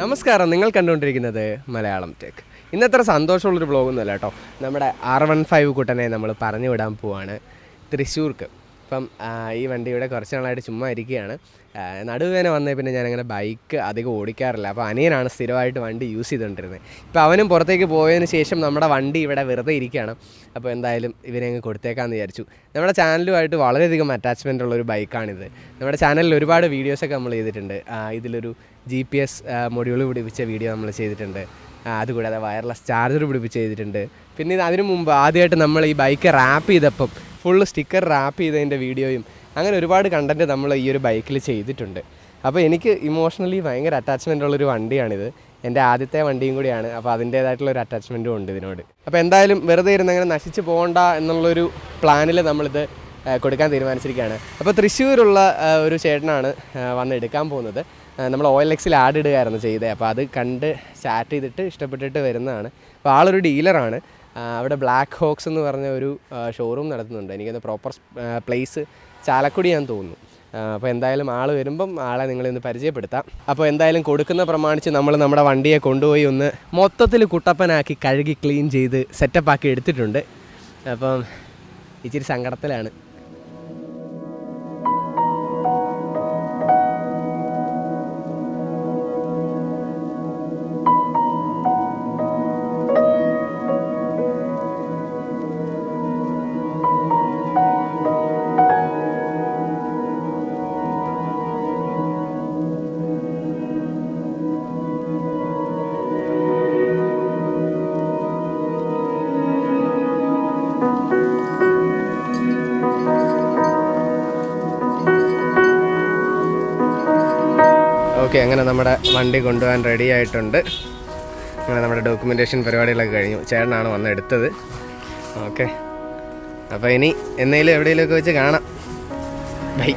നമസ്കാരം, നിങ്ങൾ കണ്ടുകൊണ്ടിരിക്കുന്നത് മലയാളം ടെക്. ഇന്നത്ര സന്തോഷമുള്ളൊരു വ്ളോഗൊന്നുമല്ല കേട്ടോ. നമ്മുടെ R15 കുട്ടനെ നമ്മൾ പറഞ്ഞു വിടാൻ പോവാണ് തൃശ്ശൂർക്ക്. അപ്പം ഈ വണ്ടിയുടെ കുറച്ച് നാളായിട്ട് ചുമ്മാ ഇരിക്കുകയാണ്. നടുവേദന വന്നേ പിന്നെ ഞാനങ്ങനെ ബൈക്ക് അധികം ഓടിക്കാറില്ല. അപ്പോൾ അനിയനാണ് സ്ഥിരമായിട്ട് വണ്ടി യൂസ് ചെയ്തുകൊണ്ടിരുന്നത്. ഇപ്പോൾ അവനും പുറത്തേക്ക് പോയതിന് ശേഷം നമ്മുടെ വണ്ടി ഇവിടെ വെറുതെ ഇരിക്കുകയാണ്. അപ്പോൾ എന്തായാലും ഇവരെ അങ്ങ് കൊടുത്തേക്കാമെന്ന് വിചാരിച്ചു. നമ്മുടെ ചാനലുമായിട്ട് വളരെയധികം അറ്റാച്ച്മെൻ്റ് ഉള്ളൊരു ബൈക്കാണിത്. നമ്മുടെ ചാനലിൽ ഒരുപാട് വീഡിയോസൊക്കെ നമ്മൾ ചെയ്തിട്ടുണ്ട്. ഇതിലൊരു GPS മൊഡ്യൂൾ പിടിപ്പിച്ച വീഡിയോ നമ്മൾ ചെയ്തിട്ടുണ്ട്. അതുകൂടാതെ വയർലെസ് ചാർജർ പിടിപ്പിച്ച് ചെയ്തിട്ടുണ്ട്. പിന്നെ അതിനു മുമ്പ് ആദ്യമായിട്ട് നമ്മൾ ഈ ബൈക്ക് റാപ്പ് ചെയ്തപ്പം ഫുള്ള് സ്റ്റിക്കർ റാപ്പ് ചെയ്തതിൻ്റെ വീഡിയോയും അങ്ങനെ ഒരുപാട് കണ്ടൻറ്റ് നമ്മൾ ഈ ഒരു ബൈക്കിൽ ചെയ്തിട്ടുണ്ട്. അപ്പോൾ എനിക്ക് ഇമോഷണലി ഭയങ്കര അറ്റാച്ച്മെൻ്റ് ഉള്ളൊരു വണ്ടിയാണിത്. എൻ്റെ ആദ്യത്തെ വണ്ടിയും കൂടിയാണ്. അപ്പോൾ അതിൻ്റേതായിട്ടുള്ളൊരു അറ്റാച്ച്മെൻറ്റും ഉണ്ട് ഇതിനോട്. അപ്പോൾ എന്തായാലും വെറുതെ ഇരുന്ന് അങ്ങനെ നശിച്ച് പോകണ്ട എന്നുള്ളൊരു പ്ലാനിൽ നമ്മളിത് കൊടുക്കാൻ തീരുമാനിച്ചിരിക്കുകയാണ്. അപ്പോൾ തൃശ്ശൂരുള്ള ഒരു ചേട്ടനാണ് വന്ന് എടുക്കാൻ പോകുന്നത്. നമ്മൾ OLXൽ ആഡ് ഇടുകയായിരുന്നു ചെയ്തത്. അപ്പോൾ അത് കണ്ട് ചാറ്റ് ചെയ്തിട്ട് ഇഷ്ടപ്പെട്ടിട്ട് വരുന്നതാണ്. അപ്പോൾ ആളൊരു ഡീലറാണ്. അവിടെ ബ്ലാക്ക് ഹോക്സ് എന്ന് പറഞ്ഞ ഒരു ഷോറൂം നടത്തുന്നുണ്ട്. എനിക്കത് പ്രോപ്പർ പ്ലേസ് ചാലക്കുടിയാന്ന് തോന്നുന്നു. അപ്പോൾ എന്തായാലും ആൾ വരുമ്പം ആളെ നിങ്ങളിന്ന് പരിചയപ്പെടുത്താം. അപ്പോൾ എന്തായാലും കൊടുക്കുന്ന പ്രമാണിച്ച് നമ്മൾ നമ്മുടെ വണ്ടിയെ കൊണ്ടുപോയി ഒന്ന് മൊത്തത്തിൽ കുട്ടപ്പനാക്കി കഴുകി ക്ലീൻ ചെയ്ത് സെറ്റപ്പാക്കി എടുത്തിട്ടുണ്ട്. അപ്പം ഇച്ചിരി സങ്കടത്തിലാണ്. ഓക്കെ, അങ്ങനെ നമ്മുടെ വണ്ടി കൊണ്ടുപോകാൻ റെഡി ആയിട്ടുണ്ട്. അങ്ങനെ നമ്മുടെ ഡോക്യുമെൻറ്റേഷൻ പരിപാടികളൊക്കെ കഴിഞ്ഞു. ചേട്ടനാണ് വന്ന് എടുത്തത്. ഓക്കെ, അപ്പോൾ ഇനി എന്നേലും എവിടെയെങ്കിലുമൊക്കെ വെച്ച് കാണാം. ബൈ.